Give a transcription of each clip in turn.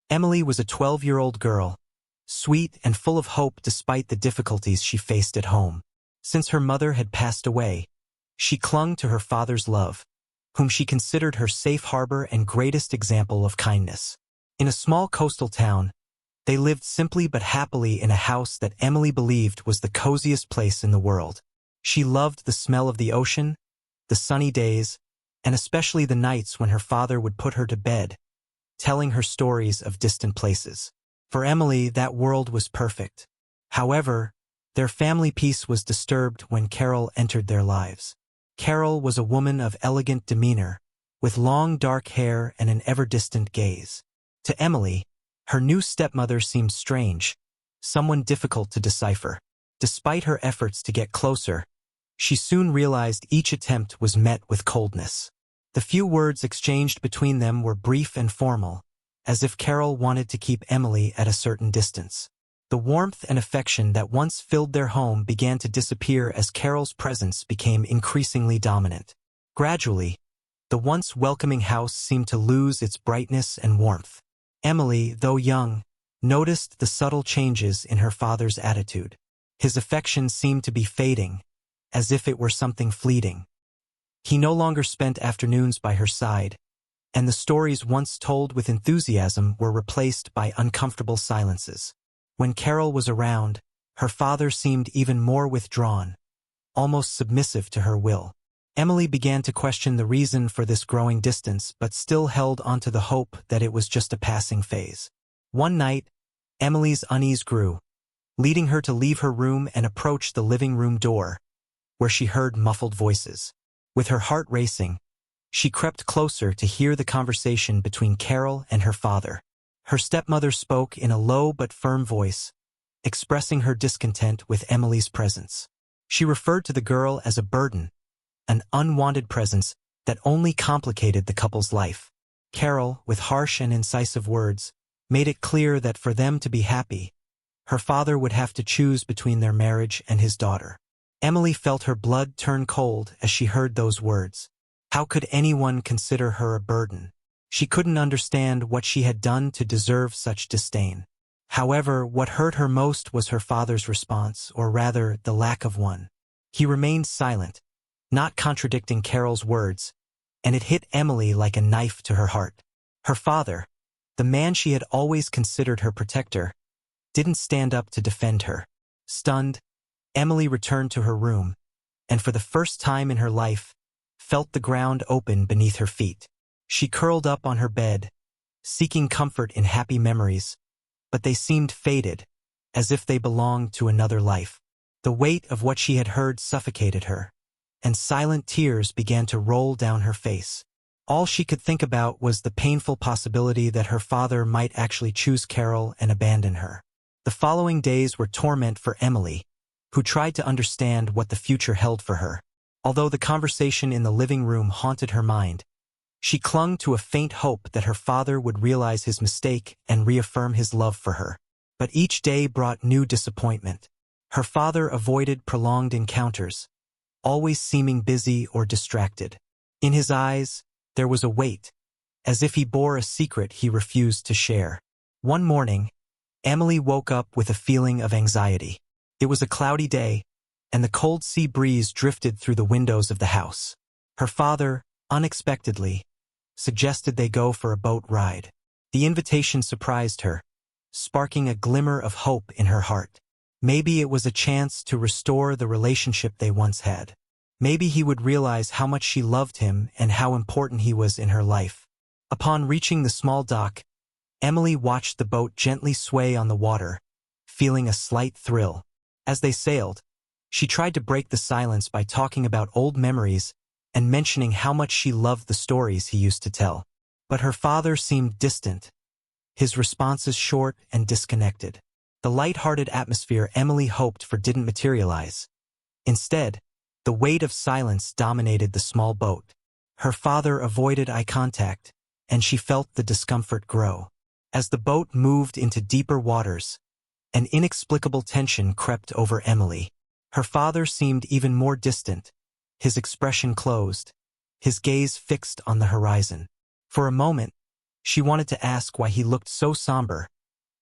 Emily was a 12-year-old girl, sweet and full of hope despite the difficulties she faced at home. Since her mother had passed away, she clung to her father's love, whom she considered her safe harbor and greatest example of kindness. In a small coastal town, they lived simply but happily in a house that Emily believed was the coziest place in the world. She loved the smell of the ocean, the sunny days, and especially the nights when her father would put her to bed, telling her stories of distant places. For Emily, that world was perfect. However, their family peace was disturbed when Carol entered their lives. Carol was a woman of elegant demeanor, with long dark hair and an ever-distant gaze. To Emily, her new stepmother seemed strange, someone difficult to decipher. Despite her efforts to get closer, she soon realized each attempt was met with coldness. The few words exchanged between them were brief and formal, as if Carol wanted to keep Emily at a certain distance. The warmth and affection that once filled their home began to disappear as Carol's presence became increasingly dominant. Gradually, the once welcoming house seemed to lose its brightness and warmth. Emily, though young, noticed the subtle changes in her father's attitude. His affection seemed to be fading, as if it were something fleeting. He no longer spent afternoons by her side, and the stories once told with enthusiasm were replaced by uncomfortable silences. When Carol was around, her father seemed even more withdrawn, almost submissive to her will. Emily began to question the reason for this growing distance, but still held onto the hope that it was just a passing phase. One night, Emily's unease grew, leading her to leave her room and approach the living room door, where she heard muffled voices. With her heart racing, she crept closer to hear the conversation between Carol and her father. Her stepmother spoke in a low but firm voice, expressing her discontent with Emily's presence. She referred to the girl as a burden, an unwanted presence that only complicated the couple's life. Carol, with harsh and incisive words, made it clear that for them to be happy, her father would have to choose between their marriage and his daughter. Emily felt her blood turn cold as she heard those words. How could anyone consider her a burden? She couldn't understand what she had done to deserve such disdain. However, what hurt her most was her father's response, or rather, the lack of one. He remained silent, not contradicting Carol's words, and it hit Emily like a knife to her heart. Her father, the man she had always considered her protector, didn't stand up to defend her. Stunned, Emily returned to her room, and for the first time in her life, felt the ground open beneath her feet. She curled up on her bed, seeking comfort in happy memories, but they seemed faded, as if they belonged to another life. The weight of what she had heard suffocated her, and silent tears began to roll down her face. All she could think about was the painful possibility that her father might actually choose Carol and abandon her. The following days were torment for Emily, who tried to understand what the future held for her. Although the conversation in the living room haunted her mind, she clung to a faint hope that her father would realize his mistake and reaffirm his love for her. But each day brought new disappointment. Her father avoided prolonged encounters, always seeming busy or distracted. In his eyes, there was a weight, as if he bore a secret he refused to share. One morning, Emily woke up with a feeling of anxiety. It was a cloudy day, and the cold sea breeze drifted through the windows of the house. Her father, unexpectedly, suggested they go for a boat ride. The invitation surprised her, sparking a glimmer of hope in her heart. Maybe it was a chance to restore the relationship they once had. Maybe he would realize how much she loved him and how important he was in her life. Upon reaching the small dock, Emily watched the boat gently sway on the water, feeling a slight thrill. As they sailed, she tried to break the silence by talking about old memories and mentioning how much she loved the stories he used to tell. But her father seemed distant, his responses short and disconnected. The light-hearted atmosphere Emily hoped for didn't materialize. Instead, the weight of silence dominated the small boat. Her father avoided eye contact, and she felt the discomfort grow. As the boat moved into deeper waters, an inexplicable tension crept over Emily. Her father seemed even more distant, his expression closed, his gaze fixed on the horizon. For a moment, She wanted to ask why he looked so somber,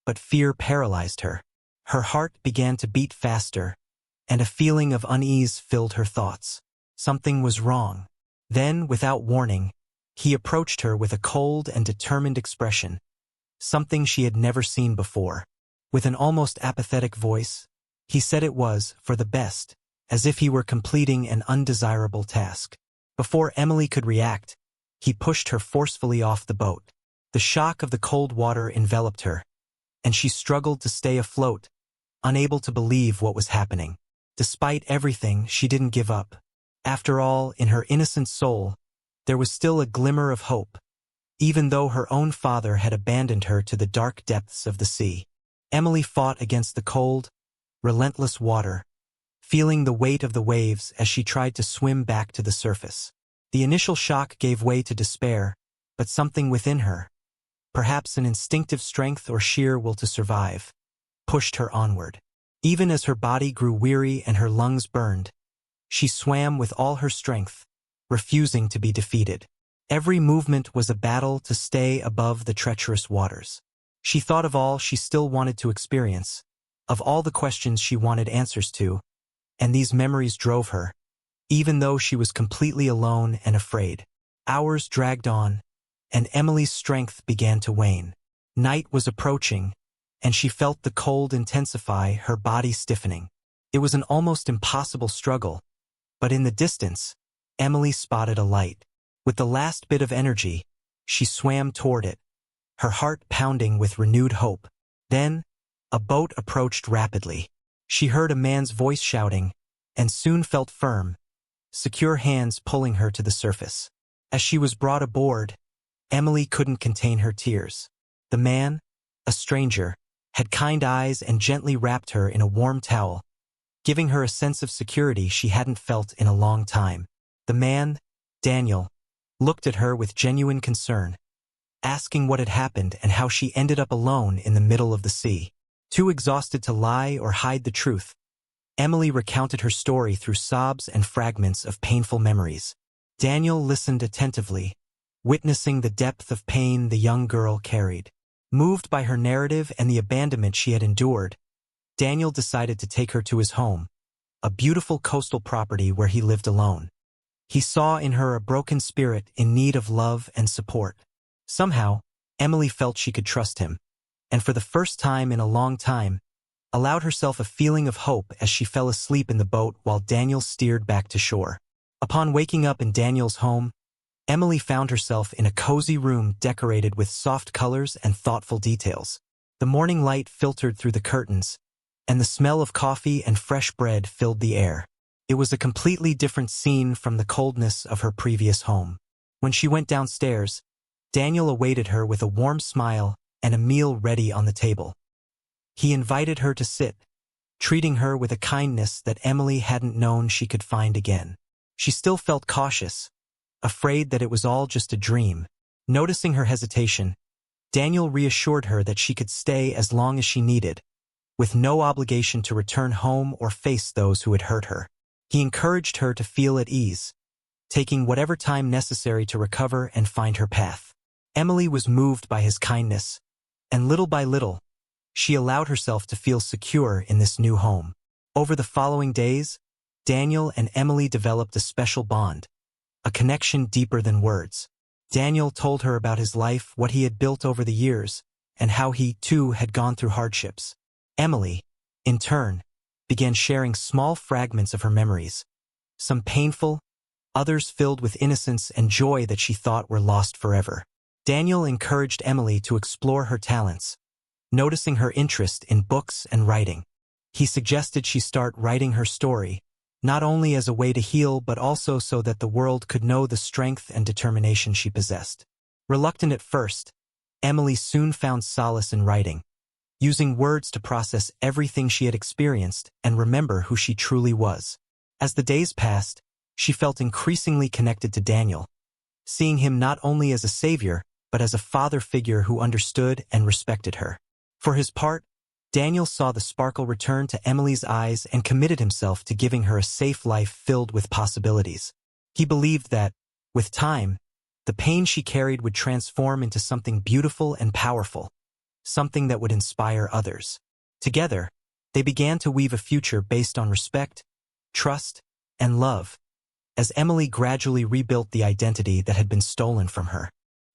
but fear paralyzed her. Her heart began to beat faster, and a feeling of unease filled her thoughts. Something was wrong. Then, without warning, he approached her with a cold and determined expression, something she had never seen before. With an almost apathetic voice, he said it was for the best, as if he were completing an undesirable task. Before Emily could react, he pushed her forcefully off the boat. The shock of the cold water enveloped her, and she struggled to stay afloat, unable to believe what was happening. Despite everything, she didn't give up. After all, in her innocent soul, there was still a glimmer of hope, even though her own father had abandoned her to the dark depths of the sea. Emily fought against the cold, relentless water, feeling the weight of the waves as she tried to swim back to the surface. The initial shock gave way to despair, but something within her, perhaps an instinctive strength or sheer will to survive, pushed her onward. Even as her body grew weary and her lungs burned, she swam with all her strength, refusing to be defeated. Every movement was a battle to stay above the treacherous waters. She thought of all she still wanted to experience, of all the questions she wanted answers to, and these memories drove her, even though she was completely alone and afraid. Hours dragged on, and Emily's strength began to wane. Night was approaching, and she felt the cold intensify, her body stiffening. It was an almost impossible struggle, but in the distance, Emily spotted a light. With the last bit of energy, she swam toward it, her heart pounding with renewed hope. Then, a boat approached rapidly. She heard a man's voice shouting, and soon felt firm, secure hands pulling her to the surface. As she was brought aboard, Emily couldn't contain her tears. The man, a stranger, had kind eyes and gently wrapped her in a warm towel, giving her a sense of security she hadn't felt in a long time. The man, Daniel, looked at her with genuine concern, asking what had happened and how she ended up alone in the middle of the sea. Too exhausted to lie or hide the truth, Emily recounted her story through sobs and fragments of painful memories. Daniel listened attentively, witnessing the depth of pain the young girl carried. Moved by her narrative and the abandonment she had endured, Daniel decided to take her to his home, a beautiful coastal property where he lived alone. He saw in her a broken spirit in need of love and support. Somehow, Emily felt she could trust him, and for the first time in a long time, allowed herself a feeling of hope as she fell asleep in the boat while Daniel steered back to shore. Upon waking up in Daniel's home, Emily found herself in a cozy room decorated with soft colors and thoughtful details. The morning light filtered through the curtains, and the smell of coffee and fresh bread filled the air. It was a completely different scene from the coldness of her previous home. When she went downstairs, Daniel awaited her with a warm smile and a meal ready on the table. He invited her to sit, treating her with a kindness that Emily hadn't known she could find again. She still felt cautious, afraid that it was all just a dream. Noticing her hesitation, Daniel reassured her that she could stay as long as she needed, with no obligation to return home or face those who had hurt her. He encouraged her to feel at ease, taking whatever time necessary to recover and find her path. Emily was moved by his kindness, and little by little, she allowed herself to feel secure in this new home. Over the following days, Daniel and Emily developed a special bond, a connection deeper than words. Daniel told her about his life, what he had built over the years, and how he, too, had gone through hardships. Emily, in turn, began sharing small fragments of her memories, some painful, others filled with innocence and joy that she thought were lost forever. Daniel encouraged Emily to explore her talents, noticing her interest in books and writing. He suggested she start writing her story, not only as a way to heal but also so that the world could know the strength and determination she possessed. Reluctant at first, Emily soon found solace in writing, using words to process everything she had experienced and remember who she truly was. As the days passed, she felt increasingly connected to Daniel, seeing him not only as a savior, but as a father figure who understood and respected her. For his part, Daniel saw the sparkle return to Emily's eyes and committed himself to giving her a safe life filled with possibilities. He believed that, with time, The pain she carried would transform into something beautiful and powerful, something that would inspire others. Together, they began to weave a future based on respect, trust, and love, as Emily gradually rebuilt the identity that had been stolen from her.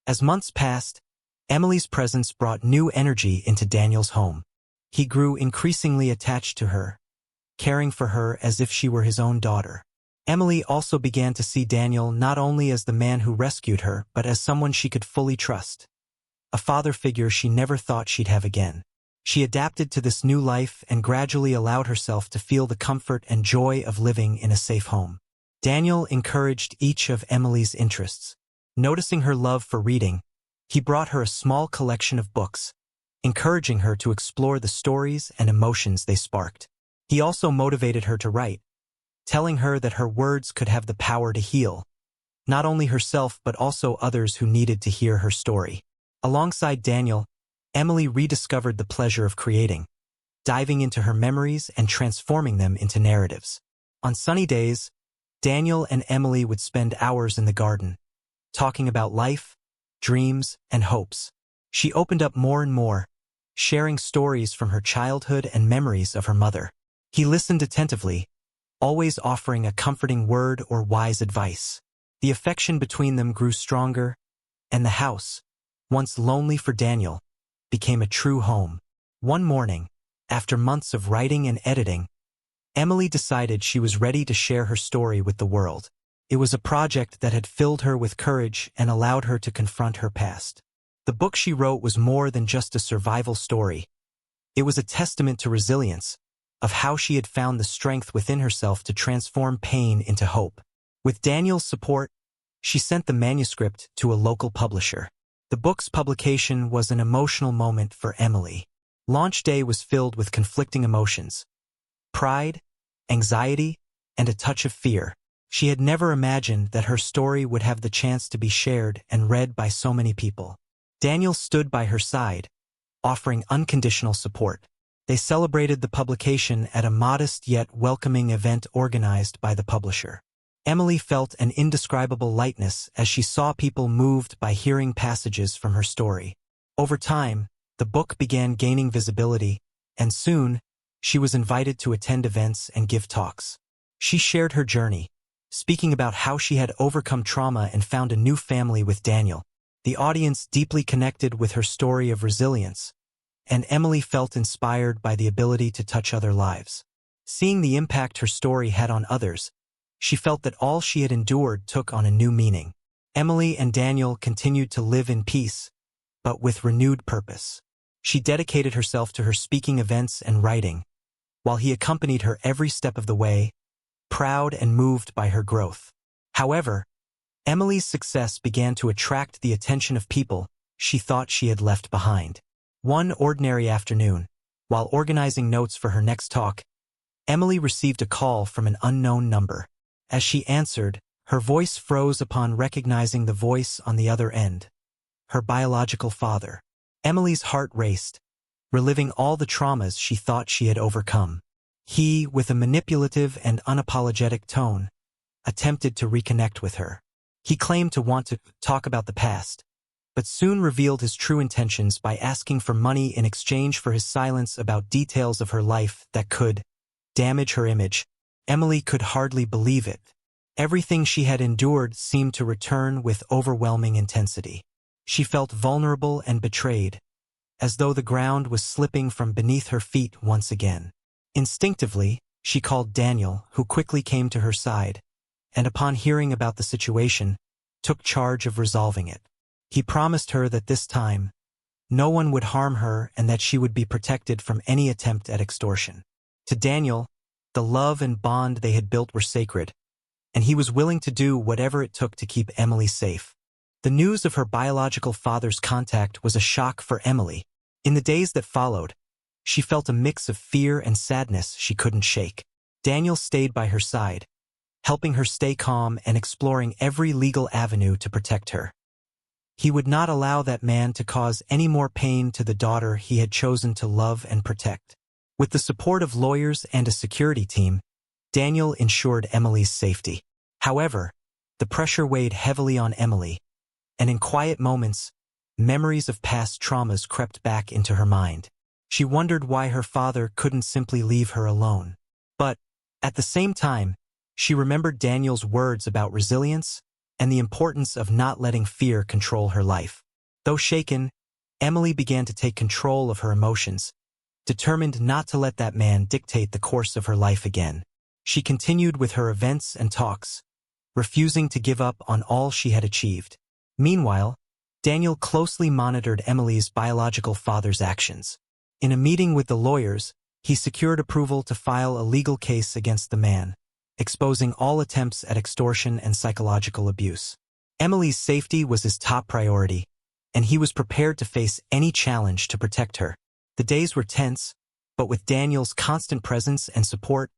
As months passed, Emily's presence brought new energy into Daniel's home. He grew increasingly attached to her, caring for her as if she were his own daughter. Emily also began to see Daniel not only as the man who rescued her, but as someone she could fully trust, a father figure she never thought she'd have again. She adapted to this new life and gradually allowed herself to feel the comfort and joy of living in a safe home. Daniel encouraged each of Emily's interests. Noticing her love for reading, he brought her a small collection of books, encouraging her to explore the stories and emotions they sparked. He also motivated her to write, telling her that her words could have the power to heal, not only herself but also others who needed to hear her story. Alongside Daniel, Emily rediscovered the pleasure of creating, diving into her memories and transforming them into narratives. On sunny days, Daniel and Emily would spend hours in the garden, talking about life, dreams, and hopes. She opened up more and more, sharing stories from her childhood and memories of her mother. He listened attentively, always offering a comforting word or wise advice. The affection between them grew stronger, and the house, once lonely for Daniel, became a true home. One morning, after months of writing and editing, Emily decided she was ready to share her story with the world. It was a project that had filled her with courage and allowed her to confront her past. The book she wrote was more than just a survival story. It was a testament to resilience, of how she had found the strength within herself to transform pain into hope. With Daniel's support, she sent the manuscript to a local publisher. The book's publication was an emotional moment for Emily. Launch day was filled with conflicting emotions: pride, anxiety, and a touch of fear. She had never imagined that her story would have the chance to be shared and read by so many people. Daniel stood by her side, offering unconditional support. They celebrated the publication at a modest yet welcoming event organized by the publisher. Emily felt an indescribable lightness as she saw people moved by hearing passages from her story. Over time, the book began gaining visibility, and soon, she was invited to attend events and give talks. She shared her journey, speaking about how she had overcome trauma and found a new family with Daniel. The audience deeply connected with her story of resilience, and Emily felt inspired by the ability to touch other lives. Seeing the impact her story had on others, she felt that all she had endured took on a new meaning. Emily and Daniel continued to live in peace, but with renewed purpose. She dedicated herself to her speaking events and writing, while he accompanied her every step of the way, proud and moved by her growth. However, Emily's success began to attract the attention of people she thought she had left behind. One ordinary afternoon, while organizing notes for her next talk, Emily received a call from an unknown number. As she answered, her voice froze upon recognizing the voice on the other end: her biological father. Emily's heart raced, reliving all the traumas she thought she had overcome. He, with a manipulative and unapologetic tone, attempted to reconnect with her. He claimed to want to talk about the past, but soon revealed his true intentions by asking for money in exchange for his silence about details of her life that could damage her image. Emily could hardly believe it. Everything she had endured seemed to return with overwhelming intensity. She felt vulnerable and betrayed, as though the ground was slipping from beneath her feet once again. Instinctively, she called Daniel, who quickly came to her side, and upon hearing about the situation, took charge of resolving it. He promised her that this time, no one would harm her and that she would be protected from any attempt at extortion. To Daniel, the love and bond they had built were sacred, and he was willing to do whatever it took to keep Emily safe. The news of her biological father's contact was a shock for Emily. In the days that followed, she felt a mix of fear and sadness she couldn't shake. Daniel stayed by her side, helping her stay calm and exploring every legal avenue to protect her. He would not allow that man to cause any more pain to the daughter he had chosen to love and protect. With the support of lawyers and a security team, Daniel ensured Emily's safety. However, the pressure weighed heavily on Emily, and in quiet moments, memories of past traumas crept back into her mind. She wondered why her father couldn't simply leave her alone. But, at the same time, she remembered Daniel's words about resilience and the importance of not letting fear control her life. Though shaken, Emily began to take control of her emotions, determined not to let that man dictate the course of her life again. She continued with her events and talks, refusing to give up on all she had achieved. Meanwhile, Daniel closely monitored Emily's biological father's actions. In a meeting with the lawyers, he secured approval to file a legal case against the man, exposing all attempts at extortion and psychological abuse. Emily's safety was his top priority, and he was prepared to face any challenge to protect her. The days were tense, but with Daniel's constant presence and support,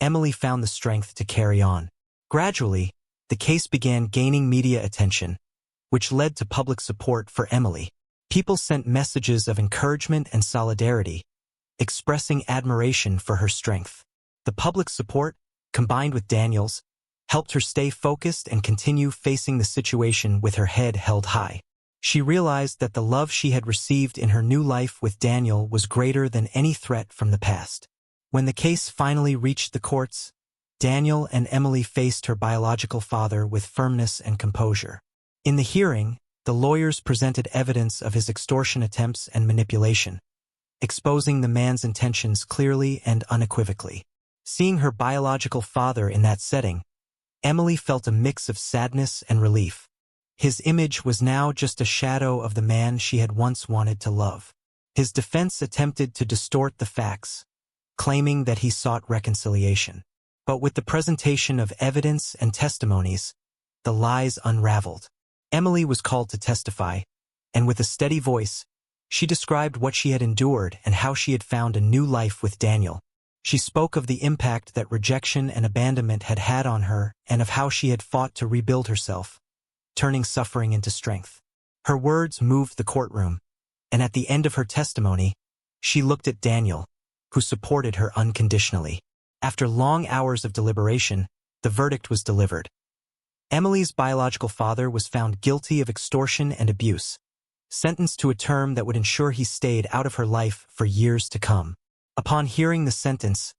Emily found the strength to carry on. Gradually, the case began gaining media attention, which led to public support for Emily. People sent messages of encouragement and solidarity, expressing admiration for her strength. The public support, combined with Daniel's, helped her stay focused and continue facing the situation with her head held high. She realized that the love she had received in her new life with Daniel was greater than any threat from the past. When the case finally reached the courts, Daniel and Emily faced her biological father with firmness and composure. In the hearing, the lawyers presented evidence of his extortion attempts and manipulation, exposing the man's intentions clearly and unequivocally. Seeing her biological father in that setting, Emily felt a mix of sadness and relief. His image was now just a shadow of the man she had once wanted to love. His defense attempted to distort the facts, claiming that he sought reconciliation. But with the presentation of evidence and testimonies, the lies unraveled. Emily was called to testify, and with a steady voice, she described what she had endured and how she had found a new life with Daniel. She spoke of the impact that rejection and abandonment had had on her and of how she had fought to rebuild herself, turning suffering into strength. Her words moved the courtroom, and at the end of her testimony, she looked at Daniel, who supported her unconditionally. After long hours of deliberation, the verdict was delivered. Emily's biological father was found guilty of extortion and abuse, sentenced to a term that would ensure he stayed out of her life for years to come. Upon hearing the sentence,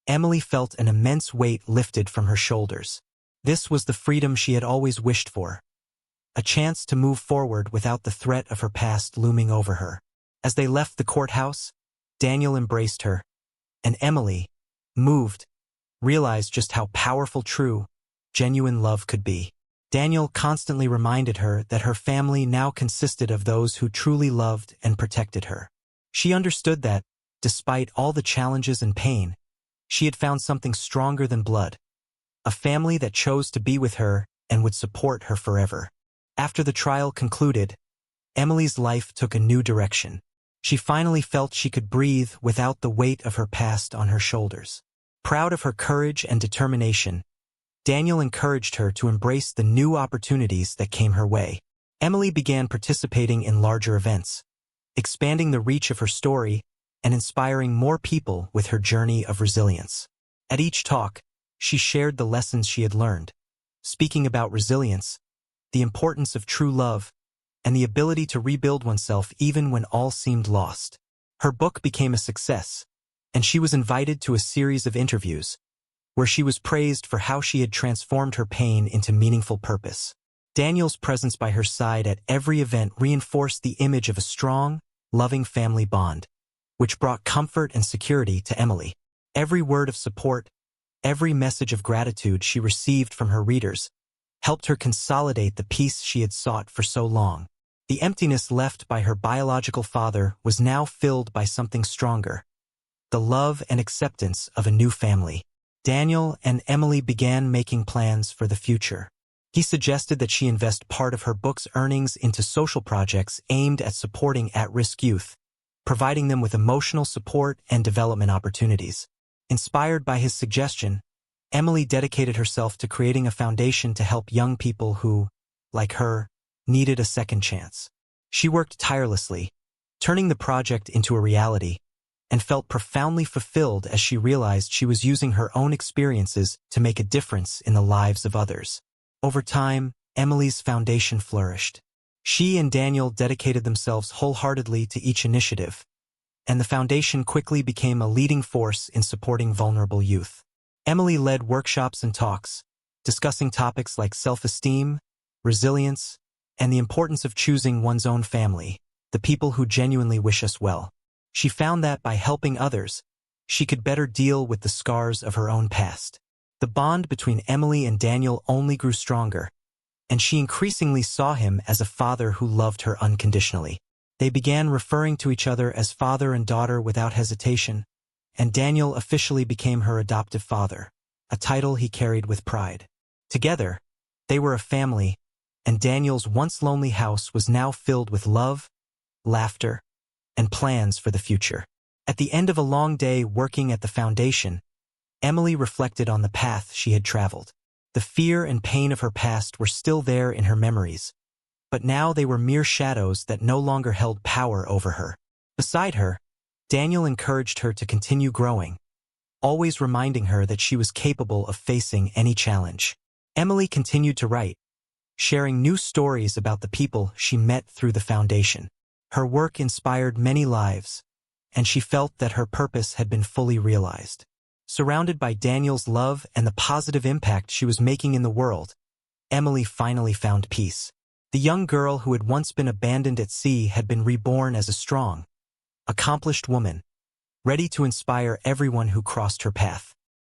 Emily felt an immense weight lifted from her shoulders. This was the freedom she had always wished for, a chance to move forward without the threat of her past looming over her. As they left the courthouse, Daniel embraced her, and Emily, moved, realized just how powerful true, genuine love could be. Daniel constantly reminded her that her family now consisted of those who truly loved and protected her. She understood that, despite all the challenges and pain, she had found something stronger than blood, a family that chose to be with her and would support her forever. After the trial concluded, Emily's life took a new direction. She finally felt she could breathe without the weight of her past on her shoulders. Proud of her courage and determination, Daniel encouraged her to embrace the new opportunities that came her way. Emily began participating in larger events, expanding the reach of her story and inspiring more people with her journey of resilience. At each talk, she shared the lessons she had learned, speaking about resilience, the importance of true love, and the ability to rebuild oneself even when all seemed lost. Her book became a success, and she was invited to a series of interviews, where she was praised for how she had transformed her pain into meaningful purpose. Daniel's presence by her side at every event reinforced the image of a strong, loving family bond, which brought comfort and security to Emily. Every word of support, every message of gratitude she received from her readers, helped her consolidate the peace she had sought for so long. The emptiness left by her biological father was now filled by something stronger, the love and acceptance of a new family. Daniel and Emily began making plans for the future. He suggested that she invest part of her book's earnings into social projects aimed at supporting at-risk youth, providing them with emotional support and development opportunities. Inspired by his suggestion, Emily dedicated herself to creating a foundation to help young people who, like her, needed a second chance. She worked tirelessly, turning the project into a reality, and felt profoundly fulfilled as she realized she was using her own experiences to make a difference in the lives of others. Over time, Emily's foundation flourished. She and Daniel dedicated themselves wholeheartedly to each initiative, and the foundation quickly became a leading force in supporting vulnerable youth. Emily led workshops and talks, discussing topics like self-esteem, resilience, and the importance of choosing one's own family, the people who genuinely wish us well. She found that by helping others, she could better deal with the scars of her own past. The bond between Emily and Daniel only grew stronger, and she increasingly saw him as a father who loved her unconditionally. They began referring to each other as father and daughter without hesitation, and Daniel officially became her adoptive father, a title he carried with pride. Together, they were a family, and Daniel's once lonely house was now filled with love, laughter, and plans for the future. At the end of a long day working at the foundation, Emily reflected on the path she had traveled. The fear and pain of her past were still there in her memories, but now they were mere shadows that no longer held power over her. Beside her, Daniel encouraged her to continue growing, always reminding her that she was capable of facing any challenge. Emily continued to write, sharing new stories about the people she met through the foundation. Her work inspired many lives, and she felt that her purpose had been fully realized. Surrounded by Daniel's love and the positive impact she was making in the world, Emily finally found peace. The young girl who had once been abandoned at sea had been reborn as a strong, accomplished woman, ready to inspire everyone who crossed her path.